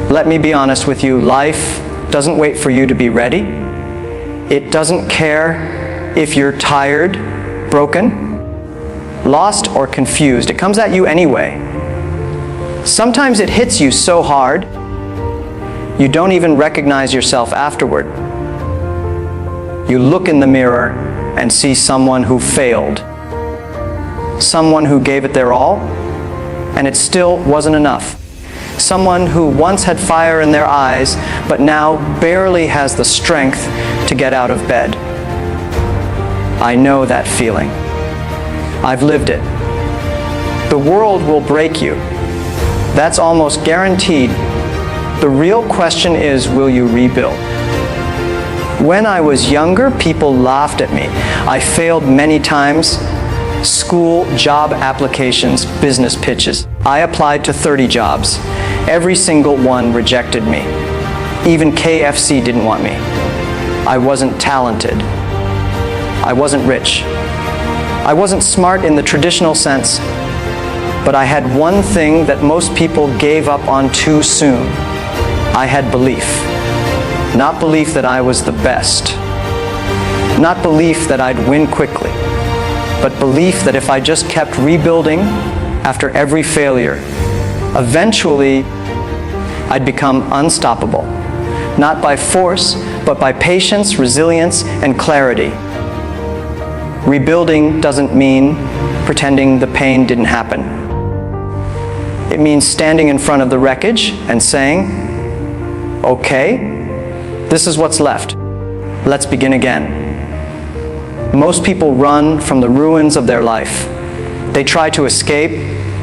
Let me be honest with you, life doesn't wait for you to be ready. It doesn't care if you're tired, broken, lost, or confused. It comes at you anyway. Sometimes it hits you so hard, you don't even recognize yourself afterward. You look in the mirror and see someone who failed, someone who gave it their all, and it still wasn't enough. Someone who once had fire in their eyes, but now barely has the strength to get out of bed. I know that feeling. I've lived it. The world will break you. That's almost guaranteed. The real question is, will you rebuild? When I was younger, people laughed at me. I failed many times. School, job applications, business pitches. I applied to 30 jobs. Every single one rejected me. Even KFC didn't want me. I wasn't talented. I wasn't rich. I wasn't smart in the traditional sense, but I had one thing that most people gave up on too soon. I had belief. Not belief that I was the best. Not belief that I'd win quickly, but belief that if I just kept rebuilding after every failure, eventually I'd become unstoppable. Not by force, but by patience, resilience, and clarity. Rebuilding doesn't mean pretending the pain didn't happen. It means standing in front of the wreckage and saying, okay, this is what's left. Let's begin again. Most people run from the ruins of their life. They try to escape,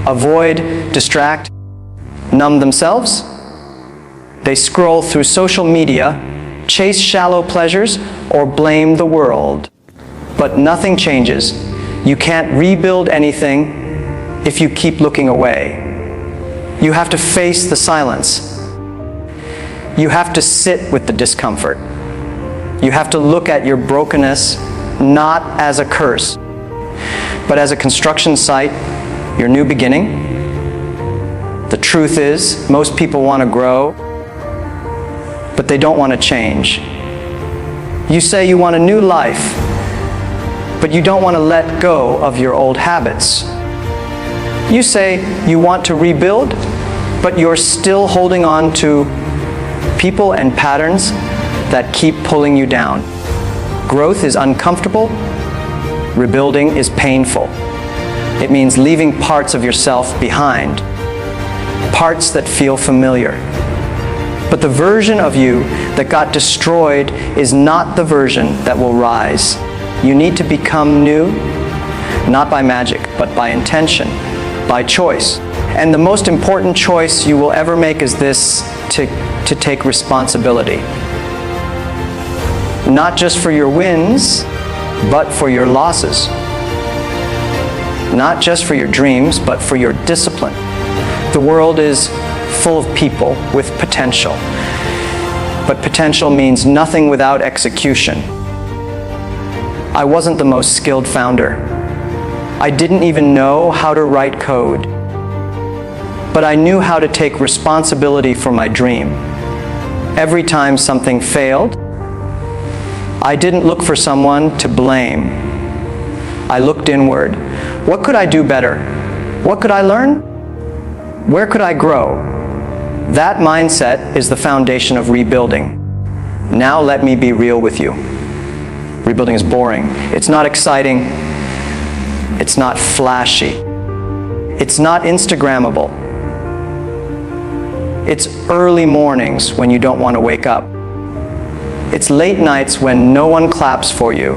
avoid, distract, numb themselves. They scroll through social media, chase shallow pleasures, or blame the world. But nothing changes. You can't rebuild anything if you keep looking away. You have to face the silence. You have to sit with the discomfort. You have to look at your brokenness not as a curse, but as a construction site, your new beginning. The truth is, most people want to grow, but they don't want to change. You say you want a new life, but you don't want to let go of your old habits. You say you want to rebuild, but you're still holding on to people and patterns that keep pulling you down. Growth is uncomfortable. Rebuilding is painful. It means leaving parts of yourself behind, parts that feel familiar. But the version of you that got destroyed is not the version that will rise. You need to become new, not by magic, but by intention, by choice. And the most important choice you will ever make is this, to take responsibility. Not just for your wins, but for your losses. Not just for your dreams, but for your discipline. The world is full of people with potential. But potential means nothing without execution. I wasn't the most skilled founder. I didn't even know how to write code. But I knew how to take responsibility for my dream. Every time something failed, I didn't look for someone to blame. I looked inward. What could I do better? What could I learn? Where could I grow? That mindset is the foundation of rebuilding. Now let me be real with you. Rebuilding is boring. It's not exciting. It's not flashy. It's not Instagrammable. It's early mornings when you don't want to wake up. It's late nights when no one claps for you.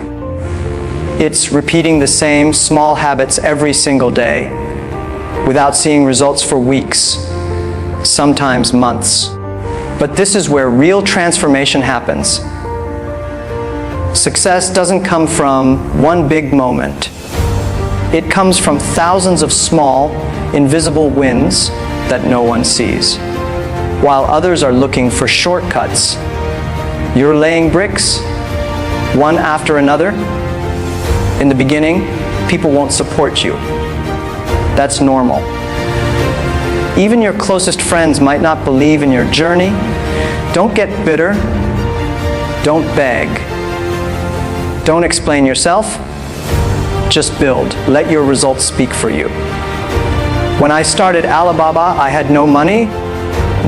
It's repeating the same small habits every single day without seeing results for weeks, sometimes months. But this is where real transformation happens. Success doesn't come from one big moment. It comes from thousands of small, invisible wins that no one sees. While others are looking for shortcuts, you're laying bricks, one after another. In the beginning, people won't support you. That's normal. Even your closest friends might not believe in your journey. Don't get bitter. Don't beg. Don't explain yourself. Just build. Let your results speak for you. When I started Alibaba, I had no money,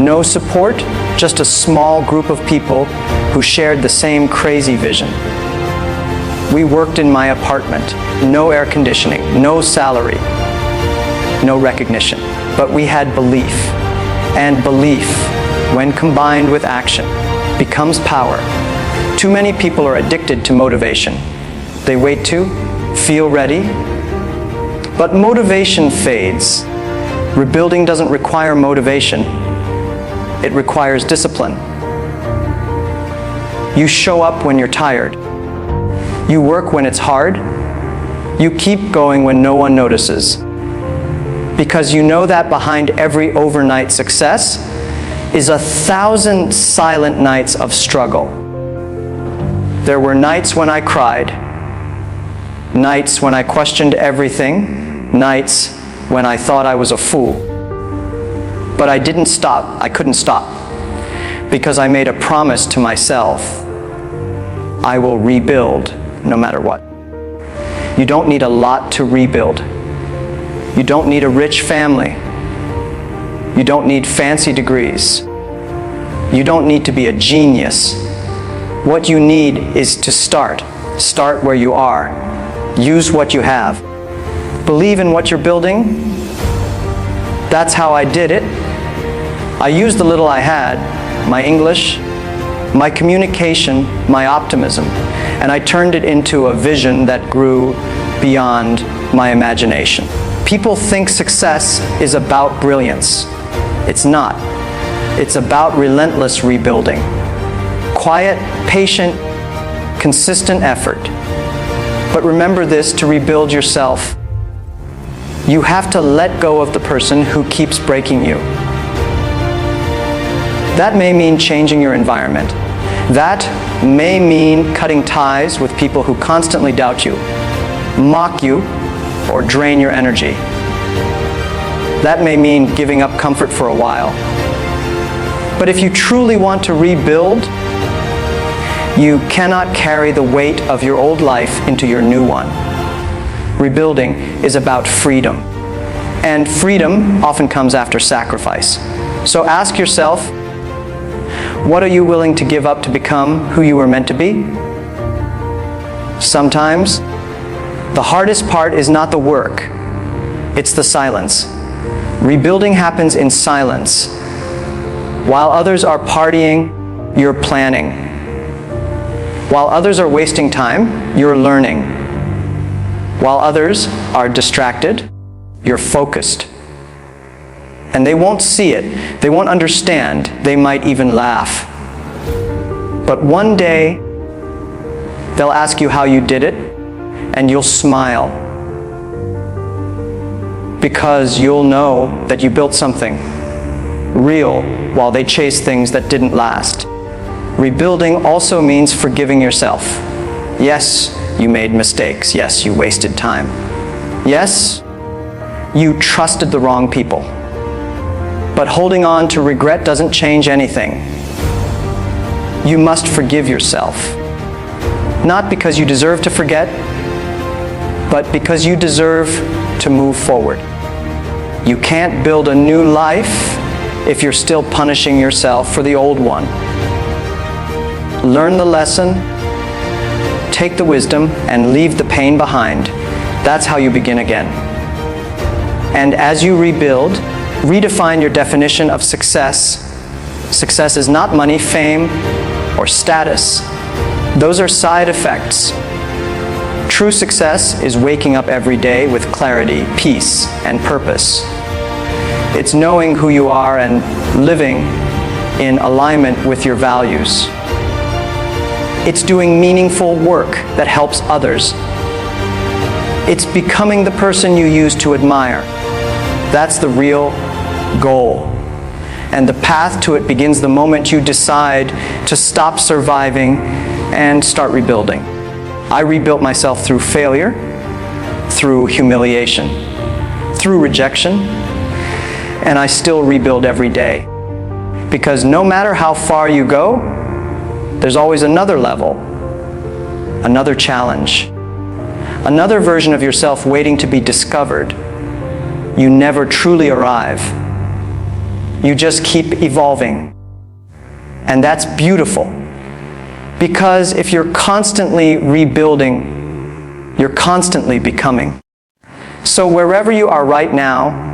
no support, just a small group of people who shared the same crazy vision. We worked in my apartment, no air conditioning, no salary, no recognition, but we had belief. And belief, when combined with action, becomes power. Too many people are addicted to motivation. They wait to feel ready, but motivation fades. Rebuilding doesn't require motivation. It requires discipline. You show up when you're tired. You work when it's hard. You keep going when no one notices. Because you know that behind every overnight success is 1,000 silent nights of struggle. There were nights when I cried, nights when I questioned everything, nights when I thought I was a fool. But I didn't stop. I couldn't stop. Because I made a promise to myself. I will rebuild no matter what. You don't need a lot to rebuild. You don't need a rich family. You don't need fancy degrees. You don't need to be a genius. What you need is to start. Start where you are. Use what you have. Believe in what you're building. That's how I did it. I used the little I had, my English, my communication, my optimism, and I turned it into a vision that grew beyond my imagination. People think success is about brilliance. It's not. It's about relentless rebuilding. Quiet, patient, consistent effort. But remember this, to rebuild yourself, you have to let go of the person who keeps breaking you. That may mean changing your environment. That may mean cutting ties with people who constantly doubt you, mock you, or drain your energy. That may mean giving up comfort for a while. But if you truly want to rebuild, you cannot carry the weight of your old life into your new one. Rebuilding is about freedom. And freedom often comes after sacrifice. So ask yourself, what are you willing to give up to become who you were meant to be? Sometimes, the hardest part is not the work, it's the silence. Rebuilding happens in silence. While others are partying, you're planning. While others are wasting time, you're learning. While others are distracted, you're focused. And they won't see it, they won't understand, they might even laugh. But one day, they'll ask you how you did it, and you'll smile. Because you'll know that you built something real while they chase things that didn't last. Rebuilding also means forgiving yourself. Yes, you made mistakes. Yes, you wasted time. Yes, you trusted the wrong people. But holding on to regret doesn't change anything. You must forgive yourself. Not because you deserve to forget, but because you deserve to move forward. You can't build a new life if you're still punishing yourself for the old one. Learn the lesson, take the wisdom, and leave the pain behind. That's how you begin again. And as you rebuild, redefine your definition of success. Success is not money, fame, or status. Those are side effects. True success is waking up every day with clarity, peace, and purpose. It's knowing who you are and living in alignment with your values. It's doing meaningful work that helps others. It's becoming the person you used to admire. That's the real goal. And the path to it begins the moment you decide to stop surviving and start rebuilding. I rebuilt myself through failure, through humiliation, through rejection, and I still rebuild every day. Because no matter how far you go, there's always another level, another challenge, another version of yourself waiting to be discovered. You never truly arrive. You just keep evolving. And that's beautiful. Because if you're constantly rebuilding, you're constantly becoming. So wherever you are right now,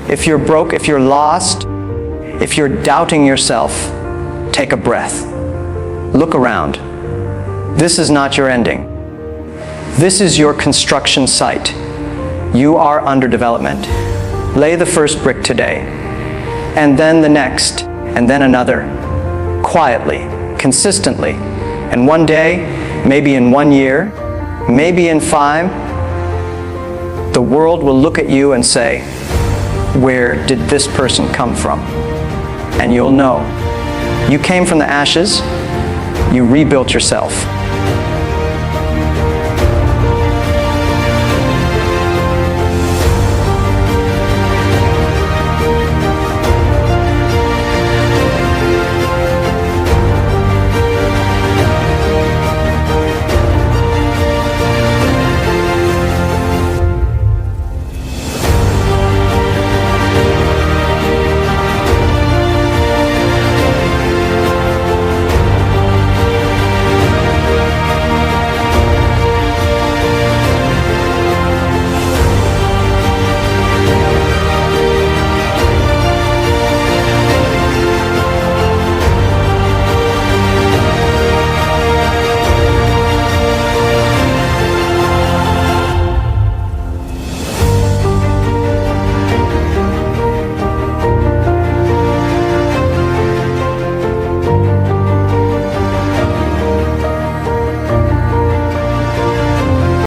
if you're broke, if you're lost, if you're doubting yourself, take a breath. Look around. This is not your ending. This is your construction site. You are under development. Lay the first brick today, and then the next, and then another. Quietly, consistently. And one day, maybe in 1 year, maybe in 5, the world will look at you and say, where did this person come from? And you'll know. You came from the ashes, you rebuilt yourself.